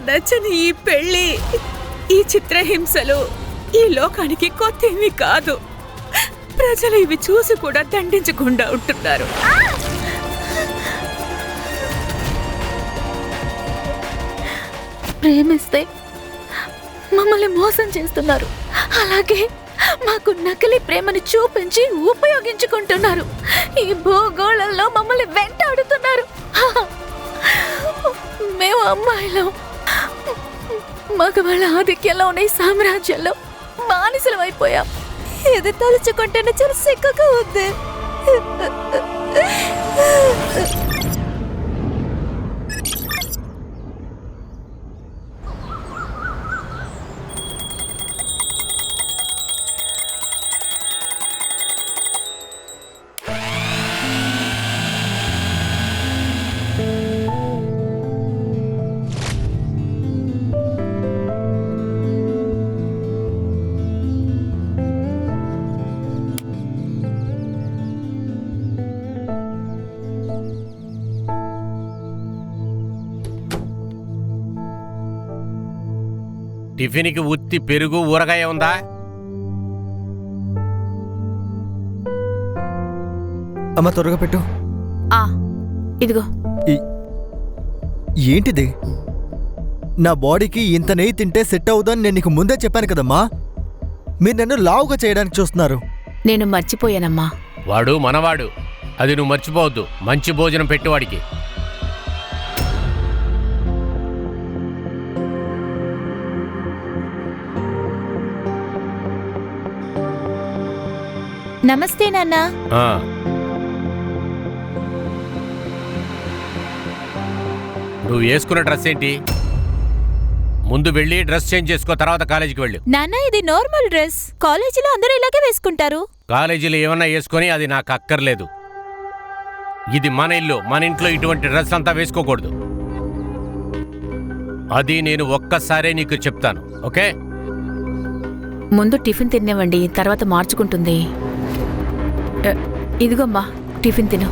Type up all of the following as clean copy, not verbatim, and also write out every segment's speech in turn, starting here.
నచ్చని ఈ పెళ్లి, ఈ చిత్రహింసలు ఈ లోకానికి కొత్తేమీ కాదు. ప్రజలు ఇవి చూసి కూడా దండించకుండా ఉంటున్నారు. ప్రేమిస్తే మమ్మల్ని మోసం చేస్తున్నారు, అలాగే మాకు నకిలీ ప్రేమని చూపించి ఉపయోగించుకుంటున్నారు. ఈ భూగోళంలో మమ్మల్ని వెంటాడుతున్నారు. మేము అమ్మాయిలో మగవాళ్ళ ఆధిక్యంలో ఉన్న ఈ సామ్రాజ్యంలో బానిసలం అయిపోయాం. ఇది తలుచుకుంటేనే చాలా సిగ్గుగా ఉంది. టిఫిన్కి ఉత్తి పెరుగు ఊరగాయ ఉందా? అమ్మ త్వరగా పెట్టు. ఇదిగో. ఏంటిది? నా బాడీకి ఇంత నెయ్యి తింటే సెట్ అవుదని నేను నీకు ముందే చెప్పాను కదమ్మా. మీరు నన్ను లావుగా చేయడానికి చూస్తున్నారు. నేను మర్చిపోయానమ్మా. వాడు మనవాడు, అది నువ్వు మర్చిపోవద్దు. మంచి భోజనం పెట్టువాడికి. నమస్తే నాన్న. నువ్వు వేసుకున్న డ్రెస్ ఏంటి? ముందు వెళ్ళి డ్రెస్ చేంజ్ చేసుకో, తర్వాత కాలేజీకి వెళ్ళు. నాన్న, ఇది నార్మల్ డ్రెస్. కాలేజీలో అందరూ ఇలాగే వేసుకుంటారు. కాలేజీలో ఏమన్నా వేసుకొని అది నాకు అక్కర్లేదు. ఇది మన ఇల్లు, మన ఇంట్లో ఇటువంటి డ్రెస్ అంతా వేసుకోకూడదు. అది నేను ఒక్కసారే నీకు చెప్తాను, ఓకే? ముందు టిఫిన్ తినేవండి, తర్వాత మార్చుకుంటుంది. ఇదిగోమ్మా, టిఫిన్ తిను.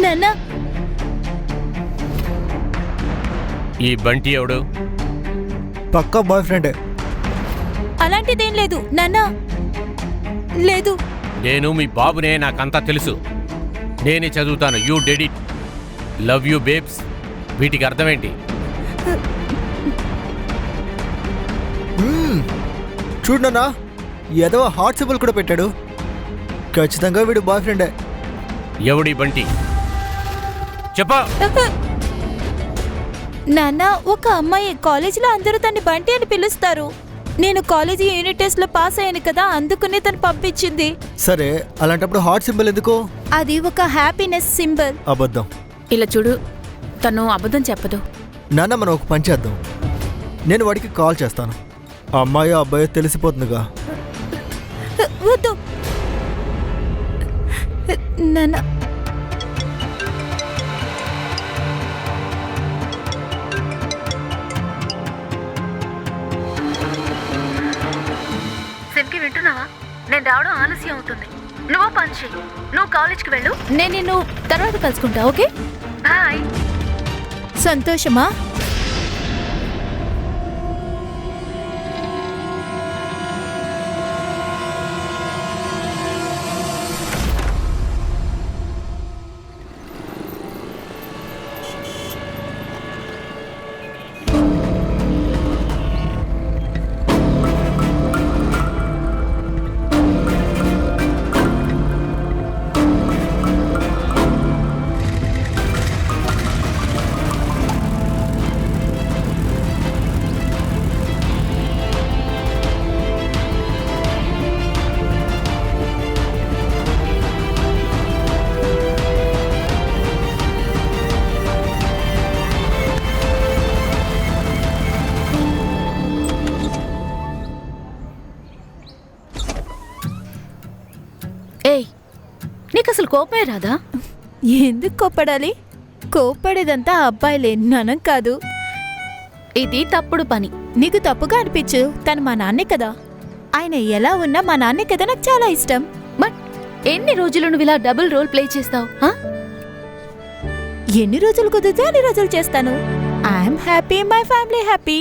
నాన్న, ఈ బంటి ఎవడు? పక్కా బాయ్ ఫ్రెండే. అలాంటిదేం లేదు నాన్న, లేదు. నేను మీ బాబునే, నాకంతా తెలుసు. నేనే చదువుతాను. You did it. Love you babes. వీటికి అర్థమేంటి? చూడన్నా, ఏదో హాట్ సింబల్ కూడా పెట్టాడు. ఖచ్చితంగా వీడు బాయ్ ఫ్రెండే. ఎవడి బంటి? చెప్పా. నాన్న, ఒక అమ్మాయి కాలేజీలో అందరూ తన్ని బంటి అని పిలుస్తారు. నేను కాలేజీ యూనిట్ టెస్ట్ లో పాస్ అయ్యాను కదా, అందుకనే తను పంపించింది. సరే, అలాంటప్పుడు హాట్ సింబల్ ఎందుకు? అది ఒక హ్యాపీనెస్ సింబల్. అబద్ధం. ఇలా చూడు, తను అబద్ధం చెప్పదు. నాన్న, మనం ఒక పని చేద్దాం. నేను వాడికి కాల్ చేస్తాను. అమ్మాయో అబ్బాయో తెలిసిపోతుందిగా. వద్దు నాన్న. సింకి, వింటున్నావా? నేను రావడం ఆలస్యం అవుతుంది. నువ్వు పని చెయ్యి. నువ్వు కాలేజ్కి వెళ్ళు. నేను నిన్ను తర్వాత కలుసుకుంటా, ఓకే? బాయ్. సంతోషమా? ఏయ్, నీకు అసలు కోపమే రాదా? ఎందుకు కోపడాలి? కోపడేదంతా అబ్బాయిలే, మనం కాదు. ఇది తప్పుడు పని. నీకు తప్పుగా అనిపించు, తను మా నాన్నే కదా. ఆయన ఎలా ఉన్నా మా నాన్నే కదా నాకు చాలా ఇష్టం. బట్ ఎన్ని రోజులు నువ్వు ఇలా డబుల్ రోల్ ప్లే చేస్తావు? ఎన్ని రోజులు కుదిరితే అన్ని రోజులు చేస్తాను. I'm happy, my family happy.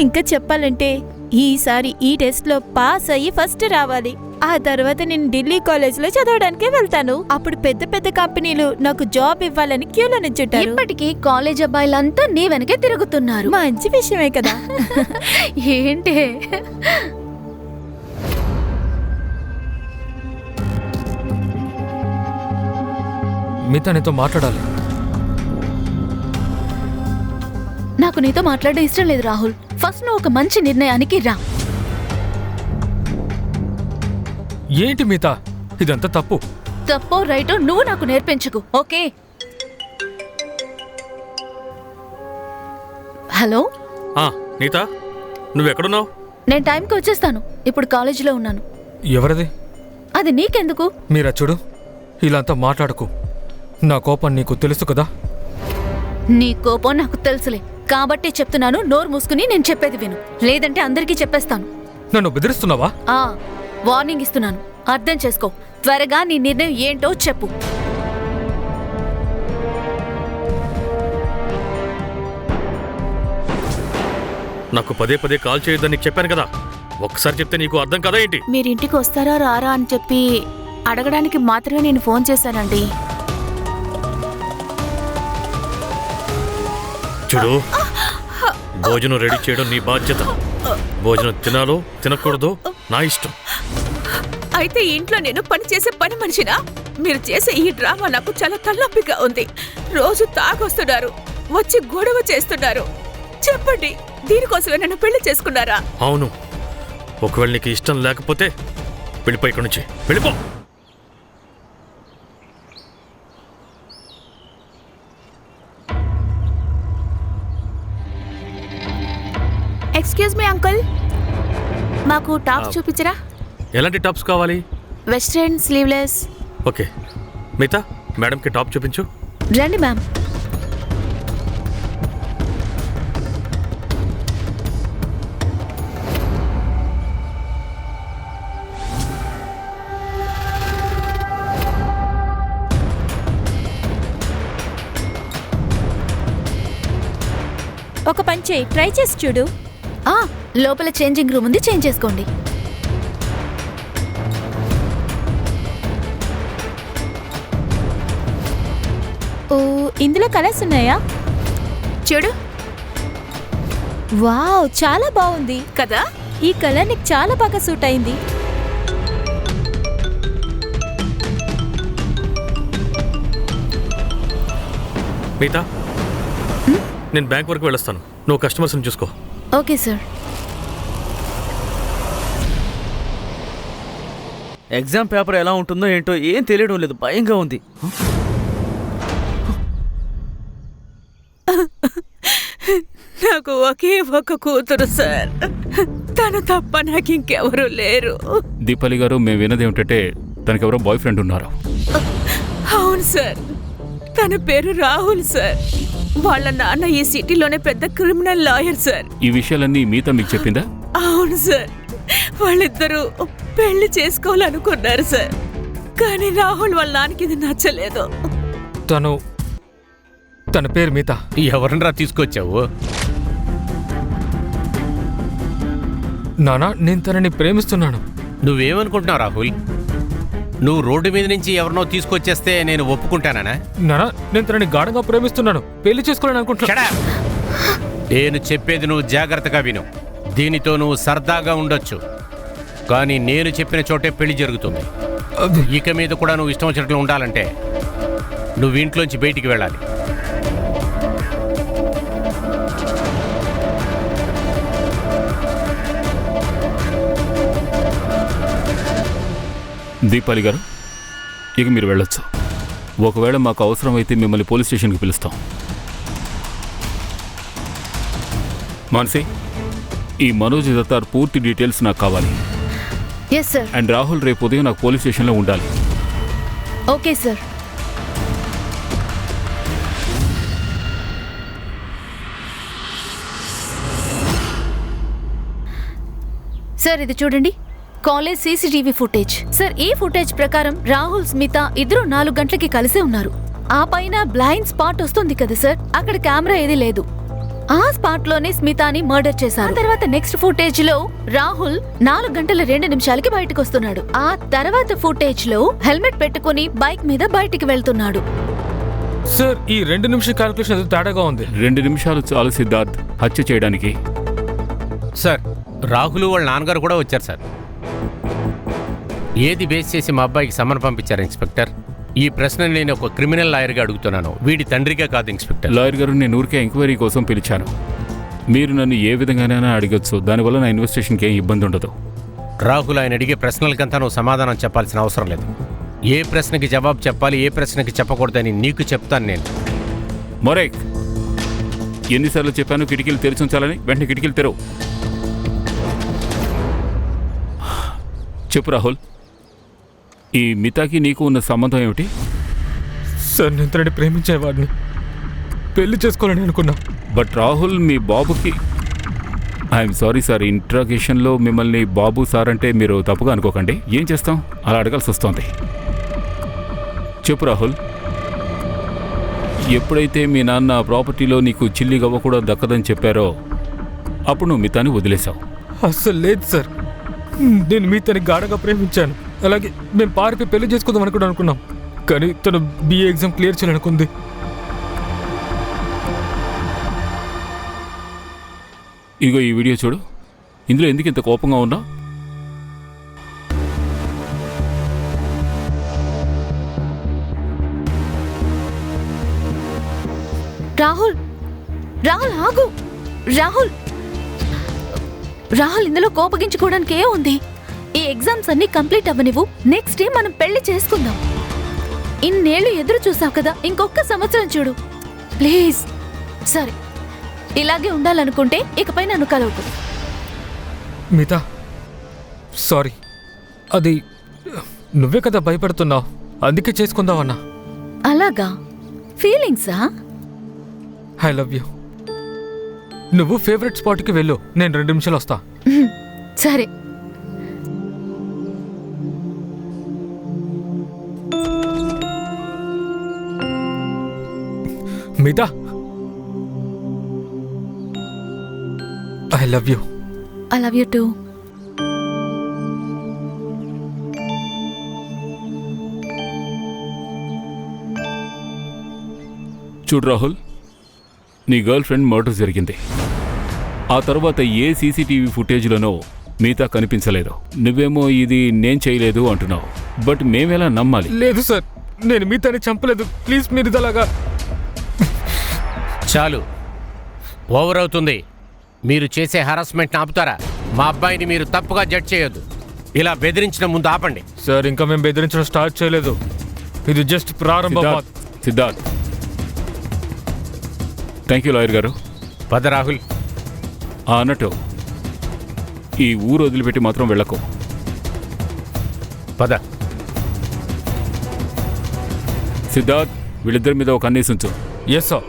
ఇంకా చెప్పాలంటే ఈసారి ఈ టెస్ట్ లో పాస్ అయ్యి ఫస్ట్ రావాలి. ఆ తర్వాత నేను ఢిల్లీ కాలేజ్ లో చదవడానికి వెళ్తాను. అప్పుడు పెద్ద పెద్ద కంపెనీలు నాకు జాబ్ ఇవ్వాలని క్యూలో నిల్చుంటారు. ఇప్పటికీ కాలేజ్ అబ్బాయిలంతా నీ వెనకే తిరుగుతున్నారు. మంచి విషయమే కదా. ఏంటి? మీతో నీతో మాట్లాడాలి. నాకు నీతో మాట్లాడడం ఇష్టం లేదు రాహుల్. ఫస్ట్ నువ్వు ఒక మంచి నిర్ణయానికి రా. ఏంటి మీతా, ఇదంతా తప్పు. తప్పో రైటో నువ్వు నాకు నేర్పించకు, ఓకే? హలో నీతా, నువ్వెక్కడున్నావు? నేను టైంకి వచ్చేస్తాను. ఇప్పుడు కాలేజీలో ఉన్నాను. ఎవరిది? అది నీకెందుకు? మీరా చూడు, ఇలా అంతా మాట్లాడకు. నా కోపం నీకు తెలుసు కదా. నీ కోపం నాకు తెలుసులే, కాబట్టి చెప్తున్నాను. నోరు మూసుకుని నేను చెప్పేది విను, లేదంటే అందరికీ చెప్పేస్తాను. నన్ను బెదిరిస్తున్నావా? వార్నింగ్ ఇస్తున్నాను, అర్థం చేసుకో. త్వరగా నీ నిర్ణయం ఏంటో చెప్పు. నాకు పదే పదే కాల్ చేయొద్దని నీకు చెప్పాను కదా. ఒక్కసారి చెప్తే నీకు అర్థం కదా ఏంటి? మీరు ఇంటికి వస్తారా రారా అని చెప్పి అడగడానికి మాత్రమే నేను ఫోన్ చేశానండి. చూడు, భోజనం రెడీ చేయడం నీ బాధ్యత. భోజనం తినాలో తినకూడదో నా ఇష్టం. అయితే ఇంట్లో నేను పని చేసే పని మనిషినా? మీరు చేసే ఈ డ్రామా నాకు చాలా తలనొప్పిగా ఉంది. రోజు తాగొస్తున్నారు, వచ్చి గొడవ చేస్తున్నారు. చెప్పండి, దీనికోసమే నన్ను పెళ్లి చేసుకున్నారా? అవును. ఒకవేళ నీకు ఇష్టం లేకపోతే వెళ్ళిపో, ఇక్కడి నుంచి వెళ్ళిపో. ఎక్స్క్యూజ్ మీ అంకుల్, మాకు టాప్స్ చూపించరా? ఎలాంటి టాప్స్ కావాలి? Western sleeveless. ఓకే, మిగతా మేడంకి టాప్ చూపించు. రండి మ్యామ్. ఒక పని చేయి, ట్రై చేసి చూడు. లోపల చేంజింగ్ రూమ్ ఉంది, చేంజ్ చేసుకోండి. ఓ, ఇందులో కలర్స్ ఉన్నాయా? చూడు. వావ్, చాలా బాగుంది కదా. ఈ కలర్ నీకు చాలా బాగా సూట్ అయింది. మిగతా నేను బ్యాంక్ వరకు వెళ్ళొస్తాను. నువ్వు కస్టమర్స్ని చూసుకో. Okay sir. ఎగ్జామ్ పేపర్ ఎలా ఉంటుందో ఏంటో ఏం తెలియడం లేదు, భయంగా ఉంది. నాకు ఒకే ఒక కూతురు సార్. తను తప్ప నాకు ఇంకెవరూ లేరు. దీపాలి గారు, మేము విన్నది ఏమిటంటే తనకెవరో బాయ్ ఫ్రెండ్ ఉన్నారు. అవును సార్, తన పేరు రాహుల్ సార్. వాళ్ళ నాన్న ఈ సిటీలోనే పెద్ద క్రిమినల్ లాయర్ సార్. ఈ విషయాలన్నీ మీతో మీకు చెప్పిందా? అవును సార్, వాళ్ళిద్దరూ పెళ్లి చేసుకోవాలనుకున్నారు సార్. కానీ రాహుల్ వాళ్ళ నాన్నకి ఇది నచ్చలేదు. తన పేరు మీతా. ఎవరినరా తీసుకొచ్చావు? నానా, నేను తనని ప్రేమిస్తున్నాను. నువ్వేమనుకుంటున్నావు రాహుల్? నువ్వు రోడ్డు మీద నుంచి ఎవరినో తీసుకొచ్చేస్తే నేను ఒప్పుకుంటానా? నానా, నేను తనని గాఢంగా ప్రేమిస్తున్నాను. పెళ్లి చేసుకోవాలని అనుకుంటున్నా. నేను చెప్పేది నువ్వు జాగ్రత్తగా విను. దీనితో నువ్వు సరదాగా ఉండొచ్చు, కానీ నేను చెప్పిన చోటే పెళ్లి జరుగుతుంది. ఇక మీద కూడా నువ్వు ఇష్టం వచ్చినట్లు ఉండాలంటే నువ్వు ఇంట్లోంచి బయటికి వెళ్ళాలి. దీపాలి గారు, ఇక మీరు వెళ్ళొచ్చు. ఒకవేళ మాకు అవసరమైతే మిమ్మల్ని పోలీస్ స్టేషన్కి పిలుస్తాం. మానసి, ఈ మనోజ్ దత్తార్ పూర్తి డీటెయిల్స్ నాకు కావాలి. Yes sir. అండ్ రాహుల్ రేపు ఉదయం నాకు పోలీస్ స్టేషన్లో ఉండాలి. Okay sir. సార్, ఇది చూడండి. College CCTV footage. సార్, ఈ ఫుటేజ్ ప్రకారం రాహుల్, స్మిత ఇద్దరు 4 గంటలకి కలిసే ఉన్నారు. ఆ పైన బ్లైండ్ స్పాట్ వస్తుంది కదా సార్, అక్కడ కెమెరా ఏది లేదు. ఆ స్పాట్ లోనే స్మితాని మర్డర్ చేశారు. ఆ తర్వాత నెక్స్ట్ ఫుటేజ్ లో రాహుల్ 4 గంటల 2 నిమిషాలకి బయటకు వస్తున్నాడు. ఆ తర్వాత ఫుటేజ్ లో హెల్మెట్ పెట్టుకుని బైక్ మీద బయటికి వెళ్తున్నాడు. సార్, ఈ 2 నిమిషం క్యాల్కులేషన్ ఏదో తేడాగా ఉంది. 2 నిమిషాలు చాలు సిద్ధార్థ్ హత్య చేయడానికి. సార్, రాహుల్ వాళ్ళ నాన్నగారు కూడా వచ్చారు సార్. ఏది బేస్ చేసి మా అబ్బాయికి సమన్ పంపించారు ఇన్స్పెక్టర్? ఈ ప్రశ్న నేను ఒక క్రిమినల్ లాయర్గా అడుగుతున్నాను, వీడి తండ్రిగా కాదు ఇన్స్పెక్టర్. లాయర్ గారు, నేను ఊరికే ఎంక్వైరీ కోసం పిలిచాను. మీరు నన్ను ఏ విధంగానైనా అడగచ్చు, దానివల్ల నా ఇన్వెస్టిగేషన్కి ఏం ఇబ్బంది ఉండదు. రాహుల్, ఆయన అడిగే ప్రశ్నలకంతా నువ్వు సమాధానం చెప్పాల్సిన అవసరం లేదు. ఏ ప్రశ్నకి జవాబు చెప్పాలి, ఏ ప్రశ్నకి చెప్పకూడదని నీకు చెప్తాను నేను. మొరేక్, ఎన్నిసార్లు చెప్పాను కిటికీలు తెరిచి ఉంచాలని? వెంటనే కిటికీలు తెరవు. చెప్పు రాహుల్, ఈ మితాకి నీకు ఉన్న సంబంధం ఏమిటి? సార్, నేను తనని ప్రేమించేవాడిని, పెళ్లి చేసుకోవాలని అనుకున్నా. బట్ రాహుల్, మీ బాబుకి ఐఎమ్ సారీ సార్, ఇంట్రాగేషన్లో మిమ్మల్ని బాబు సార్ అంటే మీరు తప్పుగా అనుకోకండి. ఏం చేస్తాం, అలా అడగాల్సి వస్తుంది. చెప్పు రాహుల్, ఎప్పుడైతే మీ నాన్న ప్రాపర్టీలో నీకు చిల్లి గవ్వ కూడా దక్కదని చెప్పారో అప్పుడు నువ్వు మితాని వదిలేశావు. అస్సలు లేదు సార్, నేను మీతని గాఢంగా ప్రేమించాను. అలాగే మేము పార్కి పెళ్లి చేసుకుందాం అని కూడా అనుకున్నాం. కానీ తను బిఏ ఎగ్జామ్ క్లియర్ చేయాలనుకుంది. ఇదిగో ఈ వీడియో చూడు. ఇందులో ఎందుకు ఇంత కోపంగా ఉన్నావు? రాహుల్, రాహుల్ ఆగు. రాహుల్, రాహుల్ ఇందులో కోపగించుకోవడానికి ఏ ఉంది? ఈ ఎగ్జామ్స్ అన్ని కంప్లీట్ అవ్వనివ్వు. నెక్స్ట్ డే మనం పెళ్లి చేసుకుందాం. ఇన్నేళ్లు ఎదురు చూసావు కదా, ఇంకొక సంవత్సరం చూడు ప్లీజ్. సరే, ఇలాగే ఉండాలనుకుంటే ఇకపై నన్ను కలవకు. మితా, సారీ. అది నువ్వే కదా భయపడుతున్నావు, అందుకే చేసుకుందామన్నా. అలాగా? ఫీలింగ్సా? I love you. నువ్వు ఫేవరెట్ స్పాట్కి వెళ్ళు, నేను 2 నిమిషాలు వస్తా. సరే. Mita, I love you. I love you too. చూడు రాహుల్, నీ గర్ల్ ఫ్రెండ్ మర్డర్ జరిగింది. ఆ తర్వాత ఏ సీసీటీవీ ఫుటేజ్లోనో మిగతా కనిపించలేదు. నువ్వేమో ఇది నేను చేయలేదు అంటున్నావు. బట్ మేమెలా నమ్మాలి? లేదు సార్, నేను మీతని చంపలేదు. ప్లీజ్ మీరు ఇదలాగా. చాలు, ఓవర్ అవుతుంది. మీరు చేసే హరాస్మెంట్ని ఆపుతారా? మా అబ్బాయిని మీరు తప్పుగా జడ్జ్ చేయొద్దు. ఇలా బెదిరించిన ముందు ఆపండి. సార్, ఇంకా మేము బెదిరించడం స్టార్ట్ చేయలేదు. ఇది జస్ట్ ప్రారంభం. సిద్ధార్థ్, థ్యాంక్ యూ లాయర్ గారు. పద రాహుల్. అన్నట్టు ఈ ఊరు వదిలిపెట్టి మాత్రం వెళ్ళకు. పద. సిద్ధార్థ్, వీళ్ళిద్దరి మీద ఒక కన్నేసి ఉంచు. Yes sir.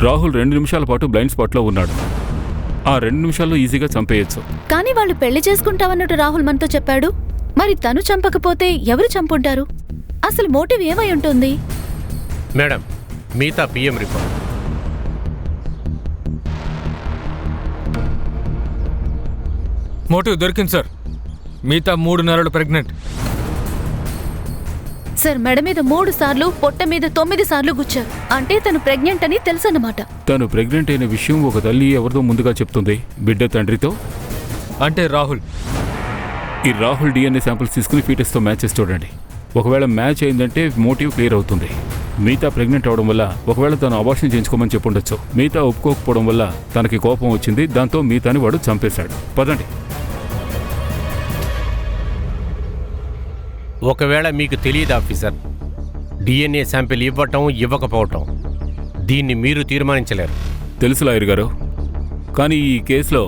రాహుల్ 2 నిమిషాల పాటు బ్లైండ్ స్పాట్లో ఉన్నాడు. ఆ 2 నిమిషాల్లో ఈజీగా చంపేయచ్చు. కానీ వాళ్ళు పెళ్లి చేసుకుంటామన్నట్టు రాహుల్ మనతో చెప్పాడు. మరి తను చంపకపోతే ఎవరు చంపుంటారు? అసలు మోటివ్ ఏమై ఉంటుంది? మేడం, మిగతా పిఎం రిపోర్ట్. మోటివ్ దొరికింది సార్. మిగతా 3 నెలలు ప్రెగ్నెంట్. సార్, మెడ మీద 3 సార్లు, పొట్ట మీద 9 సార్లు గుచ్చారు. అంటే తను ప్రెగ్నెంట్ అని తెలుసన్నమాట. తను ప్రెగ్నెంట్ అయిన విషయం ఒక తల్లి ఎవరితో ముందుగా చెప్తుంది? బిడ్డ తండ్రితో. అంటే రాహుల్. ఈ రాహుల్ డిఎన్ఏ శాంపిల్స్ తీసుకుని ఫీటస్తో మ్యాచ్ చేసి చూడండి. ఒకవేళ మ్యాచ్ అయిందంటే మోటివ్ క్లియర్ అవుతుంది. మిగతా ప్రెగ్నెంట్ అవడం వల్ల ఒకవేళ తను అబార్షన్ చేయించుకోమని చెప్పుండొచ్చు. మిగతా ఒప్పుకోకపోవడం వల్ల తనకి కోపం వచ్చింది. దాంతో మిగతాని వాడు చంపేశాడు. పదండి. ఒకవేళ మీకు తెలియదు ఆఫీసర్, డిఎన్ఏ శాంపిల్ ఇవ్వటం ఇవ్వకపోవటం దీన్ని మీరు తీర్మానించలేరు. తెలుసు లాయర్ గారు, కానీ ఈ కేసులో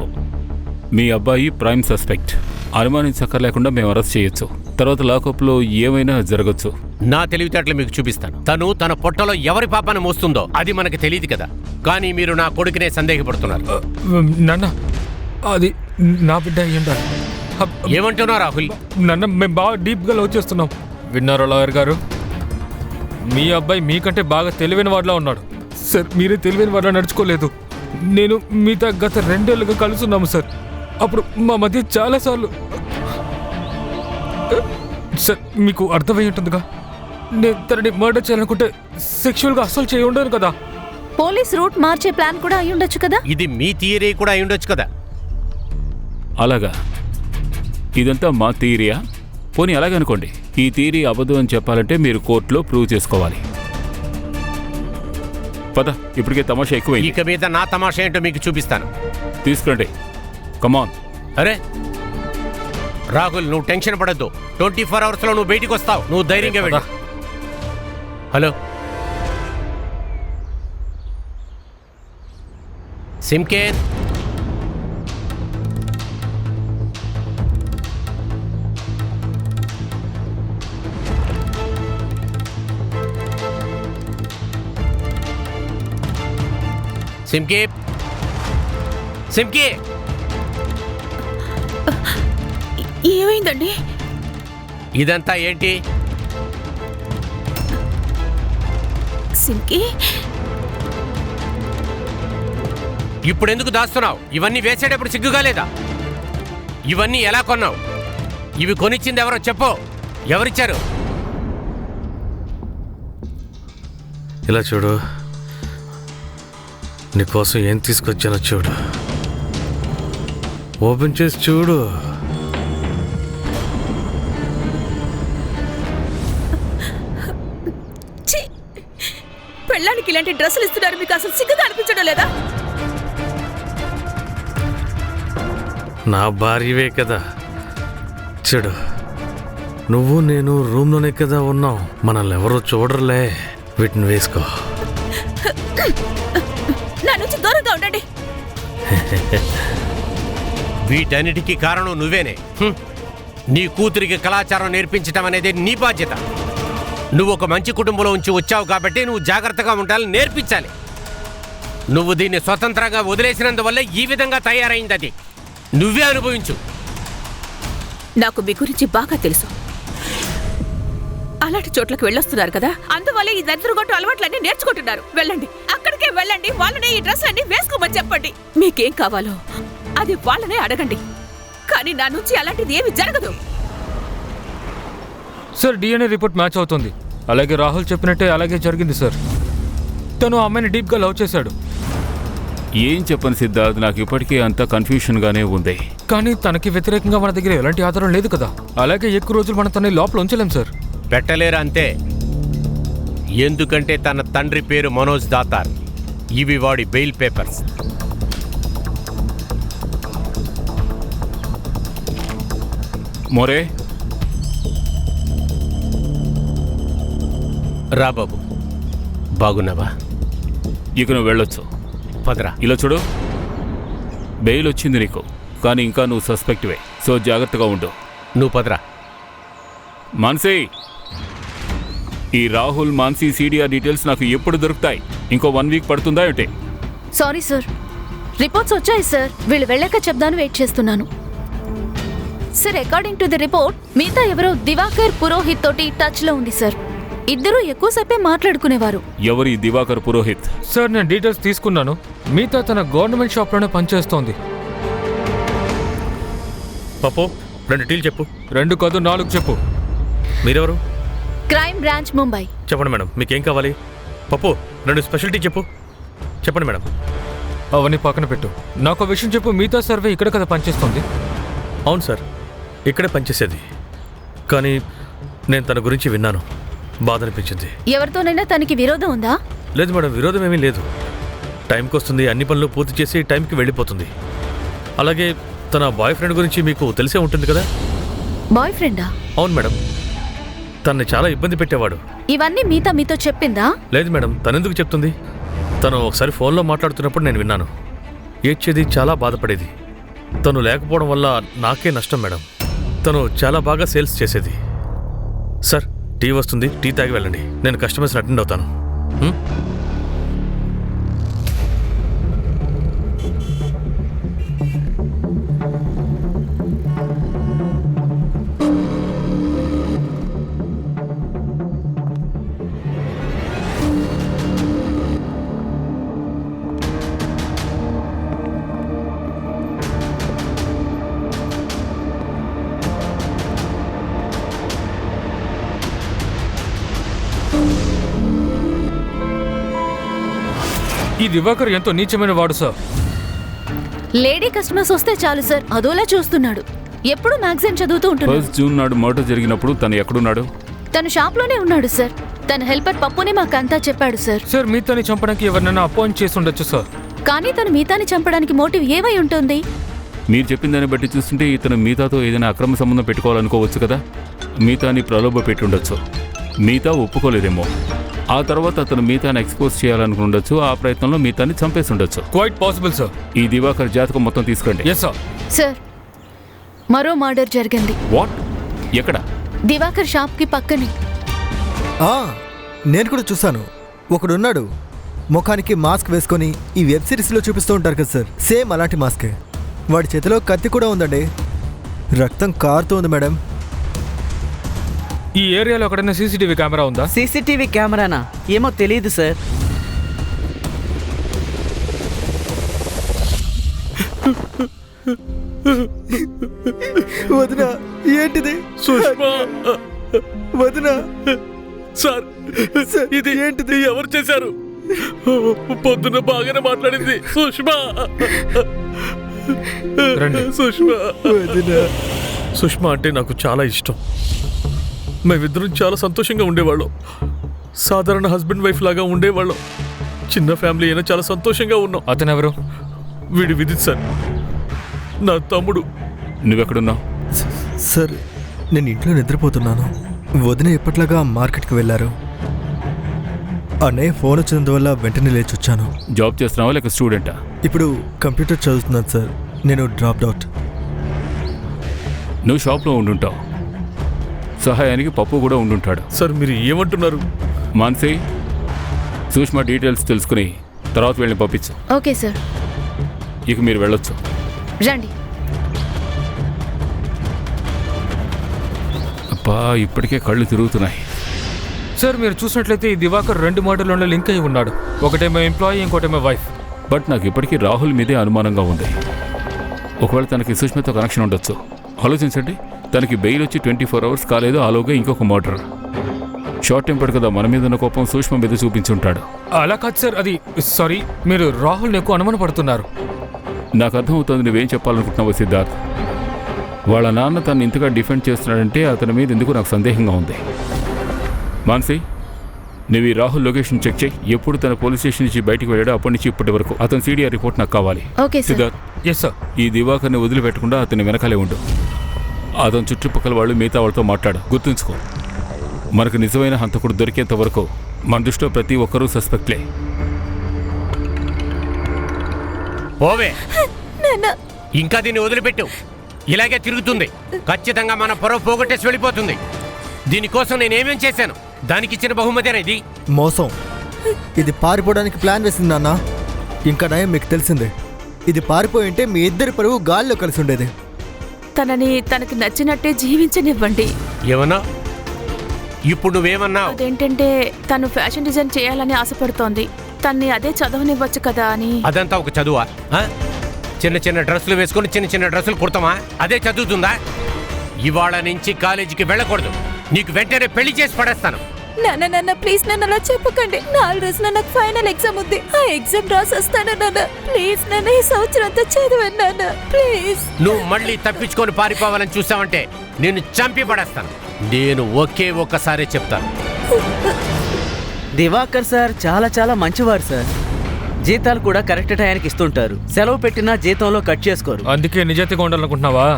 మీ అబ్బాయి ప్రైమ్ సస్పెక్ట్. అనుమానించక్కర్లేకుండా మేము అరెస్ట్ చేయొచ్చు. తర్వాత లాకప్లో ఏమైనా జరగచ్చు. నా తెలివితేటలు మీకు చూపిస్తాను. తను తన పొట్టలో ఎవరి పాపాన్ని మోస్తుందో అది మనకు తెలియదు కదా. కానీ మీరు నా కొడుకునే సందేహపడుతున్నారు. నాన్న, అది నా బిడ్డ అయ్యి ఉండాలి. ఏమంటున్నావు రాహుల్? నాన్న, మేము బాగా డీప్గా లవ్ చేస్తున్నాం. విన్నారా లాయర్ గారు? మీ అబ్బాయి మీకంటే బాగా తెలివైన వాడిలా ఉన్నాడు. సార్, మీరే తెలివైన వాడిలా నడుచుకోలేదు. నేను మీతో గత 2 ఏళ్ళుగా కలుస్తున్నాము సార్. అప్పుడు మా మధ్య చాలాసార్లు సార్ మీకు అర్థమై ఉంటుందిగా, నేను తనని మర్డర్ చేయాలనుకుంటే సెక్షువల్గా అస్సలు చేయి ఉండను కదా. పోలీస్ రూట్ మార్చే ప్లాన్ కూడా అయి ఉండొచ్చు కదా. ఇది మీ థియరీ కూడా అయి ఉండొచ్చు కదా. అలాగా? ఇదంతా మా థియరీయా? పోనీ అలాగే అనుకోండి. ఈ థియరీ అబద్ధం అని చెప్పాలంటే మీరు కోర్టులో ప్రూవ్ చేసుకోవాలి. పద, ఇప్పటికే తమాషా ఎక్కువైంది. ఇక మీద నా తమాషా ఏంటో మీకు చూపిస్తాను. తీసుకురండి, కమాన్. అరే రాహుల్, నువ్వు టెన్షన్ పడద్దు. 24 అవర్స్లో నువ్వు బయటికి వస్తావు. నువ్వు ధైర్యంగా వెళ్ళు. హలో సిమ్కేన్, సిమ్కి, సిమ్కి, ఏమైందండి? ఇదంతా ఏంటి? సిమ్కి, ఇప్పుడెందుకు దాస్తున్నావు? ఇవన్నీ వేసేటప్పుడు సిగ్గుగా లేదా? ఇవన్నీ ఎలా కొన్నావు? ఇవి కొనిచ్చింది ఎవరో చెప్పు. ఎవరిచ్చారు? ఇలా చూడు, నీకోసం ఏం తీసుకొచ్చానో చూడు. ఓపెన్ చేసి చూడు. పెళ్ళానికి ఇలాంటి డ్రెస్సులు ఇస్తున్నారు, మీకు అసలు సిగ్గుగా అనిపించడం లేదా? నా భార్యవే కదా. చూడు, నువ్వు నేను రూమ్లోనే కదా ఉన్నాం. మనల్ని ఎవరో చూడరులే. వీటిని వేసుకో. నా నుంచి దూరంగా ఉండండి. వీటన్నిటికీ కారణం నువ్వేనే. నీ కూతురికి కళాచారం నేర్పించడం అనేది నీ బాధ్యత. నువ్వు ఒక మంచి కుటుంబంలో ఉంచి వచ్చావు కాబట్టి నువ్వు జాగ్రత్తగా ఉండాలని నేర్పించాలి. నువ్వు దీన్ని స్వతంత్రంగా వదిలేసినందువల్ల ఈ విధంగా తయారైంది. అది నువ్వే అనుభవించు. నాకు మీ గురించి బాగా తెలుసు. అలాంటి చోట్లకు వెళ్ళొస్తున్నారు కదా, అందువల్ల ఈ దరిద్రగొట్టు అలవాట్లన్నీ నేర్చుకుంటున్నారు. వెళ్ళండి, అక్కడికే వెళ్ళండి. వాళ్ళనే ఈ డ్రెస్లన్నీ వేసుకోమని చెప్పండి. మీకేం కావాలో అది వాళ్ళనే అడగండి. కానీ నా నుంచి అలాంటిది ఏమి జరగదు. సార్, డిఎన్ఏ రిపోర్ట్ మ్యాచ్ అవుతుంది. అలాగే రాహుల్ చెప్పినట్టే అలాగే జరిగింది సార్. తను ఆ అమ్మాయిని డీప్గా లవ్ చేశాడు. ఏం చెప్పను సిద్ధార్థ్, నాకు ఇప్పటికీ అంత కన్ఫ్యూషన్గానే ఉంది. కానీ తనకి వ్యతిరేకంగా మన దగ్గర ఎలాంటి ఆధారం లేదు కదా. అలాగే ఎక్కువ రోజులు మనం తనని లోపల ఉంచలేం సార్. పెట్టలేరు అంతే. ఎందుకంటే తన తండ్రి పేరు మనోజ్ దాతార్. ఇవి వాడి బెయిల్ పేపర్స్. మోరే, రా బాబు, బాగున్నావా? ఇక నువ్వు వెళ్ళొచ్చు. పదరా. ఇలా చూడు, బెయిల్ వచ్చింది నీకు, కానీ ఇంకా నువ్వు సస్పెక్ట్వే. సో జాగ్రత్తగా ఉండు. నువ్వు పదరా. మాన్సీ, ఈ రాహుల్ మాన్సీ సిడిఆర్ డీటెయిల్స్ నాకు ఎప్పుడు దొరుకుతాయి? ఇంకో 1 వీక్ పడుతుందా ఏంటి? సారీ సార్, రిపోర్ట్స్ వచ్చాయి సార్. వీళ్ళు వెళ్ళాక చెప్దాను, వెయిట్ చేస్తున్నాను. Sir, according to the report మిగతా ఎవరో దివాకర్ పురోహిత్ తోటి టచ్లో ఉంది సార్. ఇద్దరూ ఎక్కువసేపే మాట్లాడుకునేవారు. ఎవరి దివాకర్ పురోహిత్? సార్, నేను డీటెయిల్స్ తీసుకున్నాను. మిగతా తన గవర్నమెంట్ షాప్లోనే పనిచేస్తోంది. పప్పు, 2 టీలు చెప్పు. 2 కాదు, 4 చెప్పు. మీరెవరు? Crime branch, Mumbai. చెప్పండి మేడం, మీకేం కావాలి? పప్పు, 2 స్పెషాలిటీ చెప్పు. చెప్పండి మేడం. అవన్నీ పక్కన పెట్టు. నాకు విషయం చెప్పు. మిగతా సర్వే ఇక్కడ కదా పనిచేస్తుంది? అవును సార్, ఇక్కడే పనిచేసేది. కానీ నేను తన గురించి విన్నాను, బాధ అనిపించింది. ఎవరితోనైనా తనకి విరోధం ఉందా? లేదు మేడం, విరోధం ఏమీ లేదు. టైంకి వస్తుంది, అన్ని పనులు పూర్తి చేసి టైంకి వెళ్ళిపోతుంది. అలాగే తన బాయ్ ఫ్రెండ్ గురించి మీకు తెలిసే ఉంటుంది కదా? బాయ్ ఫ్రెండా? అవును మేడం, తనని చాలా ఇబ్బంది పెట్టేవాడు. ఇవన్నీ మీతా మీతో చెప్పిందా? లేదు మేడం, తనెందుకు చెప్తుంది? తను ఒకసారి ఫోన్లో మాట్లాడుతున్నప్పుడు నేను విన్నాను. ఏడ్చేది, చాలా బాధపడేది. తను లేకపోవడం వల్ల నాకే నష్టం మేడం. తను చాలా బాగా సేల్స్ చేసేది. సార్, టీ వస్తుంది, టీ తాగి వెళ్ళండి. నేను కస్టమర్స్ని అటెండ్ అవుతాను. ఈ దివాకర్ ఎంతో నీచమైన వాడు సార్. లేడీ కస్టమర్స్ వస్తే చాలు సార్, అదోలా చూస్తున్నాడు. ఎప్పుడు మ్యాగజైన్ చదువుతూ ఉంటున్నాడు. 1 జూన్ నాడు మర్డర్ జరిగినప్పుడు తను ఎక్కడున్నాడు? తను షాప్లోనే ఉన్నాడు సార్. తన హెల్పర్ పప్పునే మాకంతా చెప్పాడు సార్. సార్ మీతాని చంపడానికి ఎవరినైనా అపాయింట్ చేసి ఉండొచ్చు సార్. కానీ తను మీతాని చంపడానికి మోటివ్ ఏమై ఉంటుంది? మీరు చెప్పిన దాన్ని బట్టి చూస్తుంటే ఇతను మీతాతో ఏదైనా అక్రమ సంబంధం పెట్టుకోవాలనుకోవచ్చు కదా. మీతాని ప్రలోభ పెట్టి ఉండొచ్చు. మీతా ఒప్పుకోలేదేమో. ఆ తర్వాత అతను మీతాని ఎక్స్పోజ్ చేయాలనుకుండొచ్చు. ఆ ప్రయత్నంలో మీతాని చంపేసి ఉండొచ్చు. Quite possible sir. ఈ దివాకర్ జాతకం మొత్తం తీసుకోండి. Yes sir. సార్, మరో మర్డర్ జరిగింది. వాట్? ఎక్కడ? దివాకర్ షాప్కి పక్కనే. నేను కూడా చూశాను. ఒకడున్నాడు, ముఖానికి మాస్క్ వేసుకొని ఈ వెబ్ సిరీస్లో చూపిస్తూ ఉంటారు కదా సార్, సేమ్ అలాంటి మాస్కే. వాడి చేతిలో కత్తి కూడా ఉందండి. రక్తం కారుతూ ఉంది మేడం. ఈ ఏరియాలో ఎక్కడైనా సీసీటీవీ కెమెరా ఉందా? సీసీటీవీ కెమెరానా? ఏమో తెలియదు సార్. వదినా, ఏంటిది? సుష్మా! వదినా సార్, ఇది ఏంటిది? ఎవరు చేశారు? పొద్దున బాగానే మాట్లాడింది సుష్మా. సుష్మా, సుష్మా అంటే నాకు చాలా ఇష్టం. మేమిద్దరం చాలా సంతోషంగా ఉండేవాళ్ళం. సాధారణ హస్బెండ్ వైఫ్ లాగా ఉండేవాళ్ళం. చిన్న ఫ్యామిలీ అయినా చాలా సంతోషంగా ఉన్నాం. అతను ఎవరు? వీడి విదిత్ సార్, నా తమ్ముడు. నువ్వెక్కడున్నావు? సార్, నేను ఇంట్లో నిద్రపోతున్నాను. వదిన ఎప్పట్లాగా మార్కెట్కి వెళ్ళారు. అన్నయ్య ఫోన్ వచ్చినందువల్ల వెంటనే లేచొచ్చాను. జాబ్ చేస్తున్నావా లేక స్టూడెంటా? ఇప్పుడు కంప్యూటర్ చదువుతున్నాను సార్. నేను డ్రాప్డ్ అవుట్. నువ్వు షాప్లో ఉండుంటావు. సహాయానికి పప్పు కూడా ఉండుంటాడు. సార్, మీరు ఏమంటున్నారు? మాన్సీ, సుష్మా డీటెయిల్స్ తెలుసుకుని తర్వాత వెళ్ళి పంపించు. Okay sir. ఇక మీరు వెళ్ళొచ్చు. రండి. అబ్బా, ఇప్పటికే కళ్ళు తిరుగుతున్నాయి. సార్, మీరు చూసినట్లయితే ఈ దివాకర్ 2 మర్డర్లలో లింక్ అయి ఉన్నాడు. ఒకటేమో ఎంప్లాయీ, ఇంకోటేమో వైఫ్. బట్ నాకు ఇప్పటికీ రాహుల్ మీదే అనుమానంగా ఉంది. ఒకవేళ తనకి సుష్మతో కనెక్షన్ ఉండొచ్చు. ఆలోచించండి, తనకి బెయిల్ వచ్చి 24 అవర్స్ కాలేదు. ఆలోగా ఇంకొక మర్డర్. షార్ట్ టెంపర్డ్ కదా, మన మీద ఉన్న కోపం సుష్మ మీద చూపించుంటాడు. అలా కాదు సార్, అది సారీ, మీరు రాహుల్ని ఎక్కువ అనుమాన పడుతున్నారు. నాకు అర్థమవుతుంది నువ్వేం చెప్పాలనుకుంటున్నావు సిద్ధార్థ్. వాళ్ళ నాన్న తను ఇంతగా డిఫెండ్ చేస్తున్నాడంటే అతని మీద ఎందుకు నాకు సందేహంగా ఉంది. మాన్సీ, నువ్వు ఈ రాహుల్ లొకేషన్ చెక్ చేయి. ఎప్పుడు తన పోలీస్ స్టేషన్ నుంచి బయటకు వెళ్ళాడో అప్పటి నుంచి ఇప్పటి వరకు అతని CDR రిపోర్ట్ నాకు కావాలి. Okay sir. Siddharth, yes sir. ఈ దివాకర్ని వదిలిపెట్టకుండా అతని వెనకాలే ఉండు. అతని చుట్టుపక్కల వాళ్ళు మిగతా వాళ్ళతో మాట్లాడు. గుర్తుంచుకో, మనకు నిజమైన హంతకుడు దొరికేంత వరకు మన దృష్టిలో ప్రతి ఒక్కరూ సస్పెక్ట్లే. పోవే, ఇంకా దీన్ని వదిలిపెట్టు. ఇలాగే తిరుగుతుంది. ఖచ్చితంగా మన పొరవ పోగొట్టేసి వెళ్ళిపోతుంది. దీనికోసం నేనేమేం చేశాను? దానికి ఇచ్చిన బహుమతి ఇది. మోసం. ఇది పారిపోవడానికి ప్లాన్ వేసింది నాన్న. ఇంకా నయం మీకు తెలిసిందే. ఇది పారిపోయి ఉంటే మీ ఇద్దరి పరువు గాల్లో కలిసి ఉండేది. తనని తనకి నచ్చినట్టే జీవించనివ్వండి. ఏమన్నా? ఇప్పుడు నువ్వేమన్నావు? అదేంటంటే తను ఫ్యాషన్ డిజైన్ చేయాలని ఆశపడుతోంది. తన్ని అదే చదవనివ్వచ్చు కదా అని. అదంతా ఒక చదువా? చిన్న చిన్న డ్రెస్సులు వేసుకొని చిన్న చిన్న డ్రెస్సులు కుడతామా? అదే చదువుతుందా? ఇవాళ నుంచి కాలేజీకి వెళ్ళకూడదు. నీకు వెంటనే పెళ్లి చేసి పడేస్తాను. నాన్న ప్లీజ్ నన్ను అలా చెప్పకండి. 4 రోజుల్లో నాకు ఫైనల్ ఎగ్జామ్ ఉంది. ఆ ఎగ్జామ్ రాసొస్తాను నాన్న. ప్లీజ్ నాన్న, ఈ సంవత్సరం అంతా చదివాను నాన్న, ప్లీజ్. నువ్వు మళ్ళీ తప్పించుకొని పారిపోవాలని చూసావంటే నేను చంపి పడేస్తాను. నేను ఒక్కసారి చెప్తాను. దివాకర్ సార్ చాలా చాలా మంచివారు సార్. జీతాలు కూడా కరెక్ట్ టైంకి ఇస్తుంటారు. సెలవు పెట్టినా జీతంలో కట్ చేసుకోరు. అందుకే నిజాయితీగా ఉండాలనుకుంటున్నావా?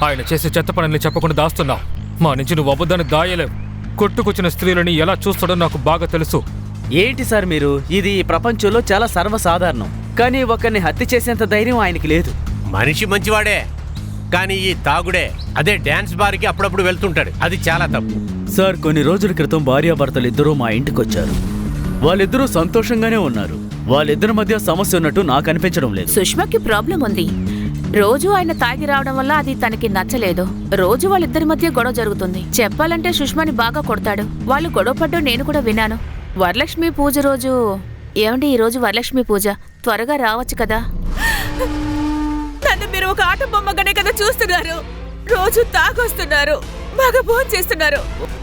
ఆయన చేసే చెత్త పనుల్ని చెప్పకుండా దాస్తున్నావు. మా నుంచి నువ్వు అబద్ధాన్ని దాయలేవు. కొట్టుకొచ్చిన స్త్రీలని ఎలా చూస్తాడో నాకు బాగా తెలుసు. ఏంటి సార్ మీరు, ఇది ఈ ప్రపంచంలో చాలా సర్వసాధారణం. కానీ ఒకరిని హత్య చేసేంత ధైర్యం ఆయనకి లేదు. మనిషి మంచివాడే, కానీ ఈ తాగుడే, అదే డాన్స్ బార్కి అప్పుడప్పుడు వెళ్తుంటాడు, అది చాలా తప్పు. సార్, కొన్ని రోజుల క్రితం భార్యాభర్తలు ఇద్దరూ మా ఇంటికి వచ్చారు. వాళ్ళిద్దరూ సంతోషంగానే ఉన్నారు. వాళ్ళిద్దరి మధ్య సమస్య ఉన్నట్టు నాకు అనిపించడం లేదు. సుష్మాకి ప్రాబ్లం ఉంది. రోజు ఆయన తాగి రావడం వల్ల అది తనకి నచ్చలేదు. రోజు వాళ్ళిద్దరి మధ్య గొడవ జరుగుతుంది. చెప్పాలంటే సుష్మాని బాగా కొడతాడు. వాళ్ళు గొడవ పడ్డం నేను కూడా విన్నాను. వరలక్ష్మి పూజ రోజు, ఏమండి ఈ రోజు వరలక్ష్మి పూజ, త్వరగా రావచ్చు కదా. నన్ను మీరు ఒక ఆట బొమ్మగానే కదా చూస్తున్నారు. రోజు తాగొస్తున్నారు, బాగా భోజనం చేస్తున్నారు,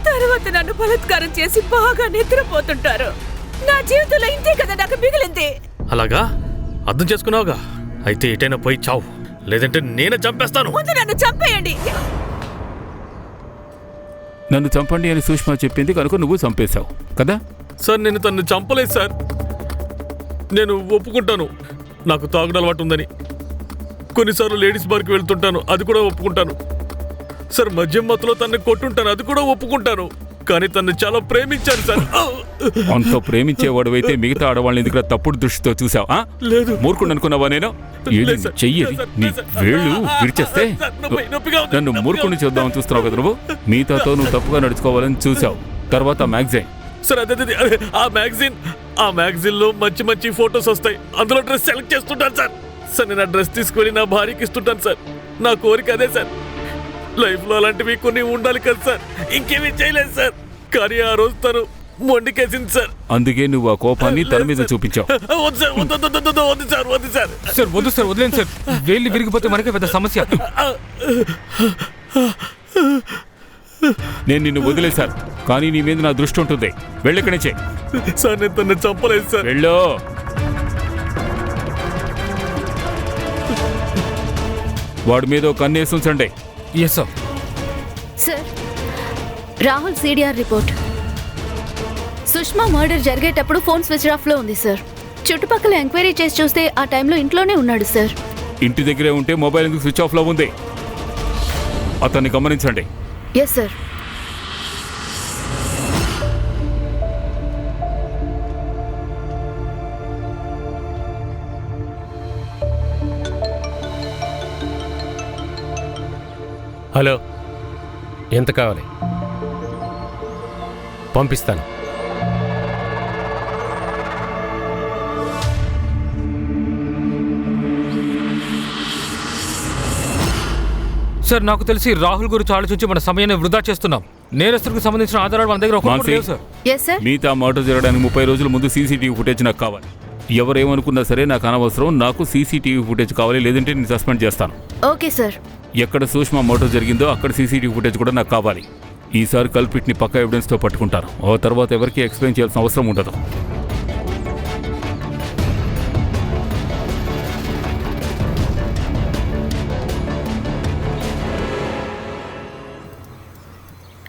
తర్వాత నన్ను బలాత్కారం చేసి బాగా నిద్రపోతుంటారు. నా జీవితంలో ఇంతే కదా నాకు మిగిలింది. అలాగా అర్థం చేసుకున్నావుగా, అయితే ఎటైనా పోయి చావు, లేదంటే నేనే చంపేస్తాను. ముందు నన్ను చంపేయండి. నన్ను చంపండి అని సుష్మా చెప్పింది కనుక నువ్వు చంపేశావు కదా? సార్, నేను తనని చంపలేదు సార్. నేను ఒప్పుకుంటాను నాకు తాగుడు అలవాటు ఉందని. కొన్నిసార్లు లేడీస్ బార్కి వెళ్తుంటాను, అది కూడా ఒప్పుకుంటాను. సార్, మద్యం మత్తులో తనని కొట్టుంటాను, అది కూడా ఒప్పుకుంటాను. కానీ తనని చాలా ప్రేమించాను సార్. అంత ప్రేమించేవాడువైతే మిగతా ఆడవాళ్ళని ఎందుకు తప్పుడు దృష్టితో చూసావా? లేదు. మూర్ఖుడు అనుకున్నావా? నేను చెయ్యేది నీ వేళ్ళు విరిచేస్తే నన్ను మూర్ఖుని చూద్దామని చూస్తున్నావు కదా నువ్వు. మీతాతో నువ్వు తప్పుగా నడుచుకోవాలని చూసావు. తర్వాత మ్యాగజైన్ సార్, అదే ఆ మ్యాగజైన్ లో మంచి మంచి ఫొటోస్ వస్తాయి. అందులో డ్రెస్ సెలెక్ట్ చేస్తుంటాను సార్. సార్, నేను ఆ డ్రెస్ తీసుకొని నా భార్యకి ఇస్తుంటాను సార్. నా కోరిక అదే సార్. లైఫ్ లో అలాంటివి కొన్ని ఉండాలి కదా సార్. ఇంకేమీ చేయలేదు సార్. కానీ ఆ రోజు తను మొండికేసింది సార్. అందుకే నువ్వు ఆ కోపాన్ని తన మీద చూపించావు. వద్దు సార్, వద్దు సార్. సార్ వద్దు సార్, వదిలేండి సార్. వేళ్ళు విరిగిపోతే మనకే పెద్ద సమస్య. నేను నిన్ను వదిలేశాను, కానీ నీ మీద నా దృష్టి ఉంటుంది. వెళ్ళిక్కడి నుంచే. సార్, నేను తనని చంపలేదు సార్. వెళ్ళు. వాడి మీద కన్నేసి ఉంచండి. Yes sir. Sir, Rahul CDR report. Sushma murder జరిగేటప్పుడు ఫోన్ స్విచ్ ఆఫ్ లో ఉంది సార్. చుట్టుపక్కల ఎంక్వైరీ చేసి చూస్తే ఆ టైంలో ఇంట్లోనే ఉన్నాడు సార్. ఇంటి దగ్గరే ఉంటే మొబైల్ ఎందుకు స్విచ్ ఆఫ్ లో ఉంది? అతన్ని గమనించండి. Yes sir. హలో, ఎంత కావాలి? పంపిస్తాను. సార్, నాకు తెలిసి రాహుల్ గురించి ఆలోచించి మన సమయాన్ని వృధా చేస్తున్నాం. నేరస్తులకు సంబంధించిన ఆధారాలు మన దగ్గర ఒక్కొక్కటి లేవు సార్. Yes sir. మిగతా మర్డర్ జరగడానికి 30 రోజుల ముందు సీసీటీవీ ఫుటేజ్ నాకు కావాలి. ఎవరేమనుకున్నా సరే నాకు అనవసరం. నాకు సీసీటీవీ ఫుటేజ్ కావాలి, లేదంటే నేను సస్పెండ్ చేస్తాను. Okay sir. ఎక్కడ సుష్మా మర్డర్ జరిగిందో అక్కడ సీసీటీవీ ఫుటేజ్ కూడా నాకు కావాలి. ఈసారి కల్పిట్ని పక్కా ఎవిడెన్స్తో పట్టుకుంటాను. ఆ తర్వాత ఎవరికి ఎక్స్ప్లెయిన్ చేయాల్సిన అవసరం ఉండదు.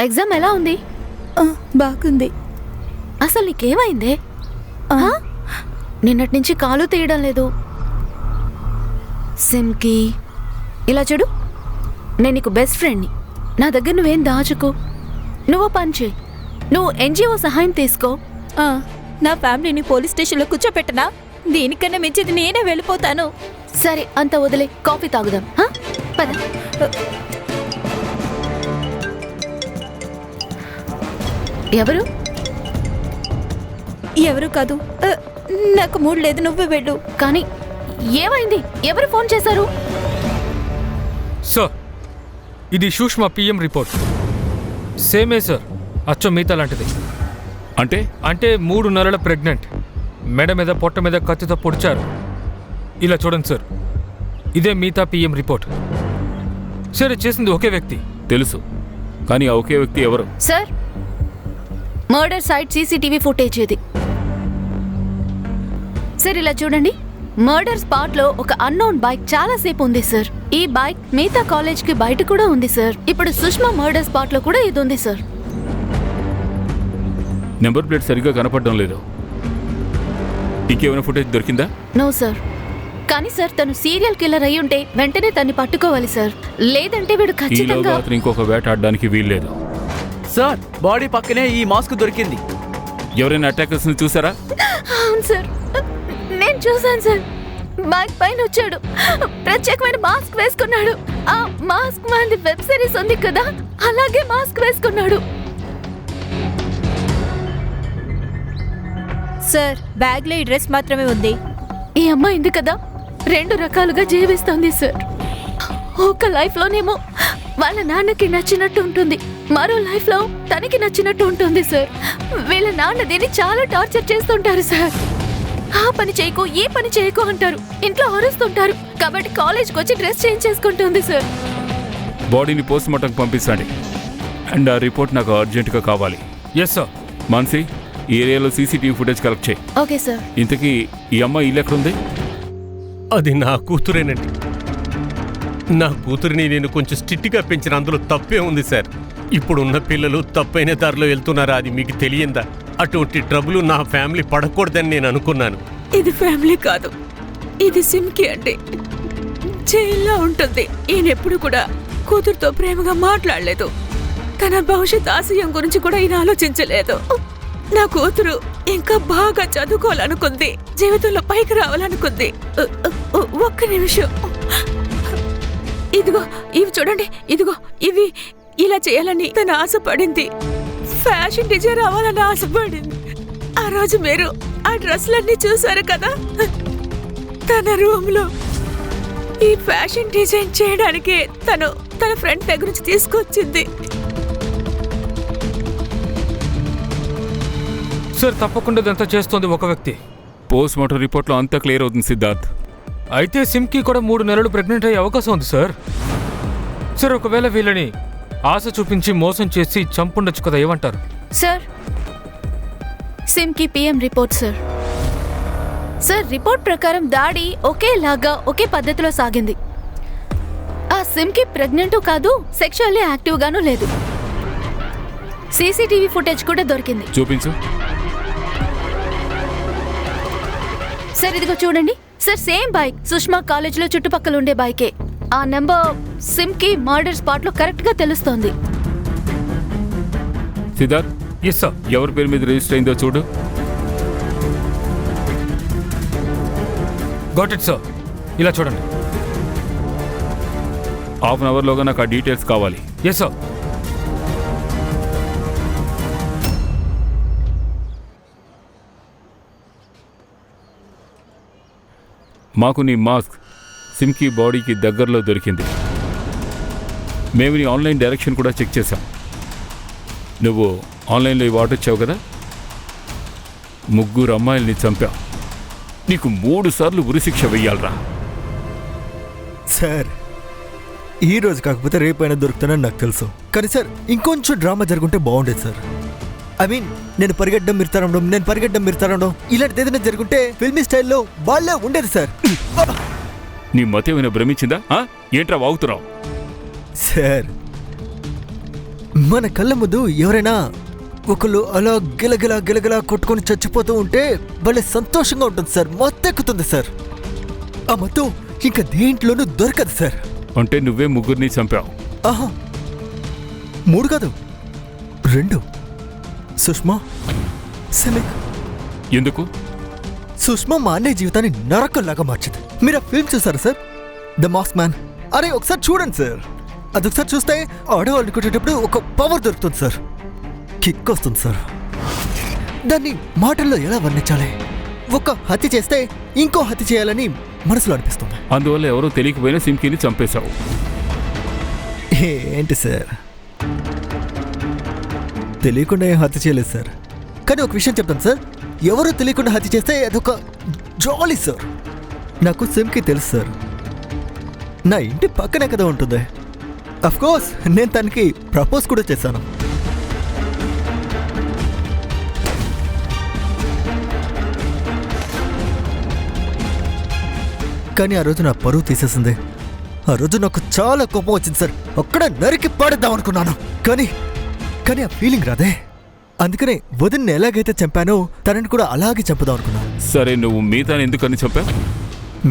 ఎగ్జామ్ ఎలా ఉంది? బాగుంది. అసలు నీకేమైందే? నిన్నటి నుంచి కాలు తీయడం లేదు. సిమ్కి ఇలా చూడు, నేను నీకు బెస్ట్ ఫ్రెండ్ని. నా దగ్గర నువ్వేం దాచుకో. నువ్వు పని చేయి, నువ్వు ఎన్జిఓ సహాయం తీసుకో. నా ఫ్యామిలీని పోలీస్ స్టేషన్లో కూర్చోపెట్టనా? దీనికన్నా మించిది నేనే వెళ్ళిపోతాను. సరే, అంత వదిలే, కాఫీ తాగుదాం. పద. ఎవరు? ఎవరు కాదు, నాకు మూడు లేదు, నువ్వే వెళ్ళు. కానీ ఏమైంది? ఎవరు ఫోన్ చేశారు? సార్, ఇది సుష్మా పిఎం రిపోర్ట్. సేమే సార్, అచ్చం మిగతా లాంటిది. అంటే అంటే 3 నెలల ప్రెగ్నెంట్, మెడ మీద పొట్ట మీద కత్తితో పొడిచారు. ఇలా చూడండి సార్, ఇదే మిగతా పిఎం రిపోర్ట్. సరే, చేసింది ఒకే వ్యక్తి. తెలుసు, కానీ ఆ ఒకే వ్యక్తి ఎవరు? Sir, murder site CCTV footage ఇది. సార్, ఇలా చూడండి, మర్డర్ స్పాట్ లో ఒక అన్నోన్ బైక్ చాలా సేపు ఉంది సార్. ఈ బైక్ మిగతా కాలేజ్ కి బయట కూడా ఉంది సార్. ఇప్పుడు సుష్మా మర్డర్ స్పాట్ లో కూడా ఇది ఉంది సార్. నెంబర్ ప్లేట్ సరిగ్గా కనపడడం లేదు. ఇంకేమైనా ఫుటేజ్ దొరికిందా? No sir. కానీ సార్, తను సీరియల్ కిల్లర్ అయి ఉంటే వెంటనే తన్ని పట్టుకోవాలి సార్. లేదంటే వీడు ఖచ్చితంగా అతను ఇంకొక వేట ఆడడానికి వీల్లేదు. సార్ బాడీ పక్కనే ఈ మాస్క్ దొరికింది. ఎవరైనా అటాకర్స్ని చూసారా? అవును సార్, నేను చూసాను సార్. బైక్ పైన వచ్చాడు, ప్రత్యేకమైన మాస్క్ వేసుకున్నాడు. ఆ మాస్క్ మనది వెబ్ సిరీస్ ఉంది కదా, అలాగే మాస్క్ వేసుకున్నాడు. సార్ బ్యాగ్లో ఈ డ్రెస్ మాత్రమే ఉంది. ఈ అమ్మాయి ఉంది కదా, 2 రకాలుగా జీవిస్తుంది సార్. ఒక లైఫ్ లోనేమో వాళ్ళ నాన్నకి నచ్చినట్టు ఉంటుంది, మరో లైఫ్ లో తనకి నచ్చినట్టు ఉంటుంది సార్. వీళ్ళ నాన్న దీన్ని చాలా టార్చర్ చేస్తుంటారు సార్. ఆ పని చేయకు, ఈ పని చేయకు అంటారు, ఇంట్లో అరుస్తుంటారు. కాబట్టి కాలేజ్కి వచ్చి డ్రెస్ చేంజ్ చేసుకుంటుంది సార్. బాడీని పోస్ట్ మార్టంకి పంపించండి. అండ్ ఆ రిపోర్ట్ నాకు అర్జెంటుగా కావాలి. Yes sir. మాన్సీ, ఈ ఏరియాలో సీసీటీవీ ఫుటేజ్ కలెక్ట్ చేయి. Okay sir. ఇంతకీ ఈ అమ్మాయి ఇల్లు ఎక్కడుంది? అది నా కూతురేనండి. నా కూతురిని నేను కొంచెం స్ట్రిక్ట్గా పెంచిన అందులో తప్పే ఉంది సార్. ఇప్పుడున్న పిల్లలు తప్పైన దారిలో వెళ్తున్నారా, అది మీకు తెలియందా? అటువంటి ట్రబుల్ నా ఫ్యామిలీ పడకూడదని నేను అనుకున్నాను. ఇది ఫ్యామిలీ కాదు, ఇది సిమ్కి అండి. జైల్లో ఉంటుంది. ఈయనెప్పుడు కూడా కూతురుతో ప్రేమగా మాట్లాడలేదు. తన భవిష్యత్ ఆశయం గురించి కూడా ఈయన ఆలోచించలేదు. నా కూతురు ఇంకా బాగా చదువుకోవాలనుకుంది, జీవితంలో పైకి రావాలనుకుంది. ఒక్క నిమిషం, ఇదిగో ఇవి చూడండి, ఇదిగో ఇవి ఇలా చేయాలని తన ఆశపడింది. ఫ్యాషన్ డిజైనర్ అవ్వాలని ఆశపడింది. ఆ రోజు మీరు ఆ డ్రెస్లన్నీ చూసారు కదా, తన రూమ్ లో ఈ ఫ్యాషన్ డిజైన్ చేయడానికి తన ఫ్రెండ్ దగ్గర నుంచి తీసుకొచ్చింది. సార్ తప్పకుండా ఇదంతా చేస్తోంది ఒక వ్యక్తి. పోస్ట్ మార్టం రిపోర్ట్లో అంతా క్లియర్ అవుతుంది సిద్ధార్థ్. అయితే సిమ్కి కూడా 3 నెలలు ప్రెగ్నెంట్ అయ్యే అవకాశం ఉంది సార్. సార్ ఒకవేళ వీళ్ళని ఆశ చూపించి మోసం చేసి చంపుండొచ్చు కదా, ఏమంటారు? సార్ సిమ్కి PM report sir. Sir report ప్రకారం దాడి ఒకేలాగా ఒకే పద్ధతిలో సాగింది. ఆ సిమ్కి ప్రెగ్నెంట్ కాదు, సెక్షువల్లీ యాక్టివ్ గాను లేదు. సీసీటీవీ ఫుటేజ్ కూడా దొరికింది. చూపించు. సార్ ఇదిగో చూడండి sir, same bike Sushma college లో చుట్టుపక్కల ఉండే బైకే. ఆ నెంబర్ సిమ్కి మర్డర్ స్పాట్ లో కరెక్ట్ గా తెలుస్తోంది. Siddharth, yes sir. ఎవరి పేరు మీద రిజిస్టర్ అయిందో చూడు. Got it sir. ఇలా చూడండి. హాఫ్ అన్ అవర్లోగా నాకు ఆ డీటెయిల్స్ కావాలి. Yes sir. మాకు నీ మాస్క్ సిమ్కి బాడీకి దగ్గరలో దొరికింది. మేము నీ ఆన్లైన్ డైరెక్షన్ కూడా చెక్ చేశాం. నువ్వు ఆన్లైన్లో ఇవి ఆర్డర్ ఇచ్చావు కదా. 3 అమ్మాయిల్ని చంపావు. నీకు 3 సార్లు ఉరిశిక్ష వెయ్యాలరా. సార్ ఈ రోజు కాకపోతే రేపైనా దొరుకుతానని నాకు తెలుసు. కానీ సార్ ఇంకొంచెం డ్రామా జరుగుంటే బాగుండేది సార్. ఐ మీన్ నేను పరిగెట్టడం మీరు తరవడం ఇలాంటిది ఏదైనా జరుగుంటే ఫిల్మీ స్టైల్లో వాళ్ళే ఉండేది సార్. నీ మత ఏమైనా భ్రమించిందా? ఏంట్రా వాగుతున్నావు? సార్ మన కళ్ళ ముందు ఎవరైనా ఒకళ్ళు అలా గిలగిలా కొట్టుకొని చచ్చిపోతూ ఉంటే భలే సంతోషంగా ఉంటుంది సార్, మత్తెక్కుతుంది సార్. ఆ మత్తు ఇంకా దేంట్లోనూ దొరకదు సార్. అంటే నువ్వే 3 చంపావు? ఆహా, 3 కాదు, 2. సుష్మా, సెమిక్. ఎందుకు? సుష్మా మా అన్నయ్య జీవితాన్ని నరకంలాగా మార్చింది. మీరు ఆ ఫిల్మ్ చూసారా సార్, ద మాస్క్ మ్యాన్? అరే ఒకసారి చూడండి సార్. అదొకసారి చూస్తే ఆడవాళ్ళని కొట్టేటప్పుడు ఒక పవర్ దొరుకుతుంది సార్, కిక్ వస్తుంది సార్. దాన్ని మాటల్లో ఎలా వర్ణించాలి? ఒక హత్య చేస్తే ఇంకో హత్య చేయాలని మనసులో అనిపిస్తుంది. అందువల్ల ఎవరో తెలియకపోయినా సిమ్కీని చంపేశావు. ఏంటి సార్, తెలియకుండా ఏం హత్య చేయలేదు సార్. కానీ ఒక విషయం చెప్తాను సార్, ఎవరో తెలియకుండా హత్య చేస్తే అదొక జాలీ సార్. నాకు సిమ్కి తెలుసు సార్, నా ఇంటి పక్కనే కదా ఉంటుంది. అఫ్ కోర్స్ నేను తనకి ప్రపోజ్ కూడా చేశాను. కానీ ఆ రోజు నా పరువు తీసేసింది. ఆ రోజు నాకు చాలా కోపం వచ్చింది సార్. అక్కడ నరికి పాడేద్దాం అనుకున్నాను, కానీ ఆ ఫీలింగ్ రాదే. అందుకనే వదిన్ని ఎలాగైతే చంపానో తనని కూడా అలాగే చంపుదాం అనుకున్నాను. సరే, నువ్వు మిగతాని ఎందుకని చంపావు?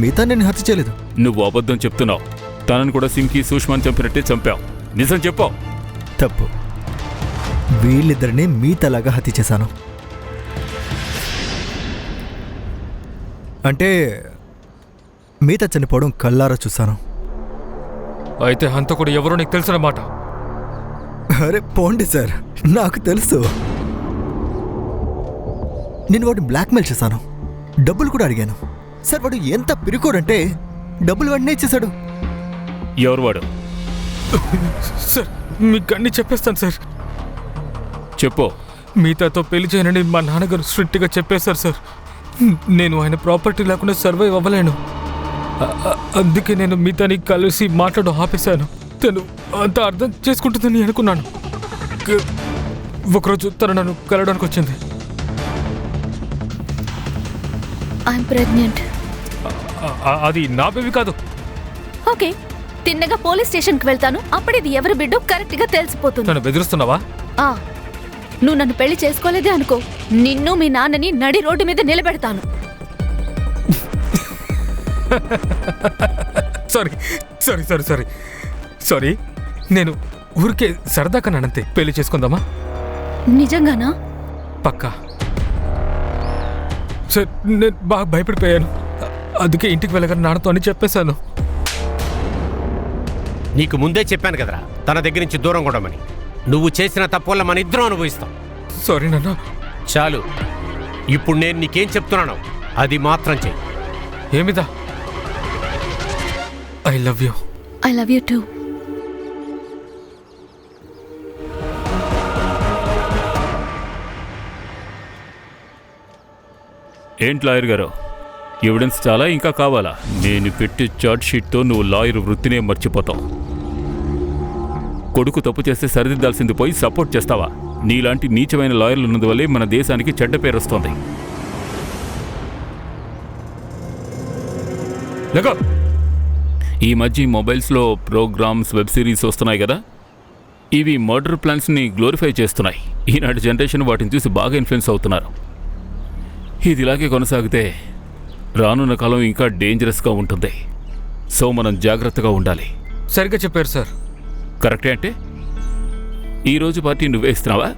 మిగతా నేను హత్య చేయలేదు. నువ్వు అబద్ధం చెప్తున్నావు. తనని కూడా సిమ్కి సుష్మాని చంపినట్టే చంపావు. నిజం చెప్పావు. తప్పు. వీళ్ళిద్దరిని మీతలాగా హత్య చేశాను. అంటే మీత చనిపోవడం కళ్ళారా చూశాను. అయితే హంతకుడు ఎవరో నీకు తెలుసన్నమాట. అరే పోండి సార్, నాకు తెలుసు. నేను వాడిని బ్లాక్మెయిల్ చేశాను, డబ్బులు కూడా అడిగాను. సార్ వాడు ఎంత పిరికోడంటే డబ్బులు వెంటనే ఇచ్చేశాడు. ఎవరు వాడు? సార్ మీకు అన్ని చెప్పేస్తాను సార్. చెప్పు. మీతాతో పెళ్లి చేయనని మా నాన్నగారు స్ట్రిక్ట్గా చెప్పేశారు సార్. నేను ఆయన ప్రాపర్టీ లేకుండా సర్వైవ్ అవ్వలేను. అందుకే నేను మీతాని కలిసి మాట్లాడడం ఆపేశాను. తను అంతా అర్థం చేసుకుంటుందని అనుకున్నాను. ఒకరోజు తను నన్ను కలవడానికి వచ్చింది. I'm pregnant. అది నా బేబీ కాదు. ఓకే, తిన్నగా పోలీస్ స్టేషన్కి వెళ్తాను. అప్పుడు ఇది ఎవరి బిడ్డో కరెక్ట్గా తెలిసిపోతుంది. నన్ను బెదిరిస్తున్నావా? నువ్వు నన్ను పెళ్లి చేసుకోలేదే అనుకో, నిన్ను మీ నాన్నని నడి రోడ్డు మీద నిలబెడతాను. Sorry sorry sorry sorry sorry నేను ఊరికే సరదాగా నానంతే. పెళ్లి చేసుకుందామా? నిజంగానా? పక్కా. సార్ నేను బాగా భయపడిపోయాను, అందుకే ఇంటికి వెళ్ళగానే నాన్నతో అని చెప్పేశాను. నీకు ముందే చెప్పాను కదరా తన దగ్గర నుంచి దూరంగా ఉండమని. నువ్వు చేసిన తప్పు వల్ల మన ఇద్దరం అనుభవిస్తాం. సారీ నాన్న. చాలు, ఇప్పుడు నేను నీకేం చెప్తున్నాను అది మాత్రం చెయ్యి. ఏమిదా? I love you. I love you too. ఏంటి లాయర్ గారు, ఎవిడెన్స్ చాలా ఇంకా కావాలా? నేను పెట్టే చార్జ్ షీట్తో నువ్వు లాయర్ వృత్తినే మర్చిపోతావు. కొడుకు తప్పు చేస్తే సరిదిద్దాల్సింది పోయి సపోర్ట్ చేస్తావా? నీలాంటి నీచమైన లాయర్లు ఉన్నందువల్లే మన దేశానికి చెడ్డ పేరు వస్తుంది. ఈ మధ్య మొబైల్స్లో ప్రోగ్రామ్స్, వెబ్ సిరీస్ వస్తున్నాయి కదా, ఇవి మర్డర్ ప్లాన్స్ని గ్లోరిఫై చేస్తున్నాయి. ఈనాటి జనరేషన్ వాటిని చూసి బాగా ఇన్ఫ్లుయెన్స్ అవుతున్నారు. ఇది ఇలాగే కొనసాగితే రానున్న కాలం ఇంకా డేంజరస్గా ఉంటుంది. సో మనం జాగ్రత్తగా ఉండాలి. సరిగ్గా చెప్పారు సార్. కరెక్టే. అంటే ఈరోజు పార్టీ నువ్వే ఇస్తున్నావా?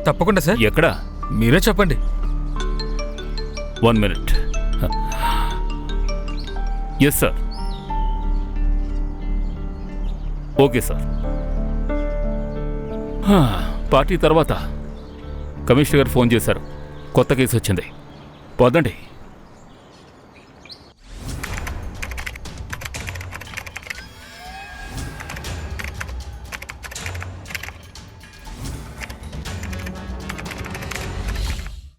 తప్పకుండా సార్. ఎక్కడా? మీరే చెప్పండి. 1 minute. Yes sir. Okay sir. Party తర్వాత కమిషనర్ గారు ఫోన్ చేశారు, కొత్త కేసు వచ్చింది. పోదండి.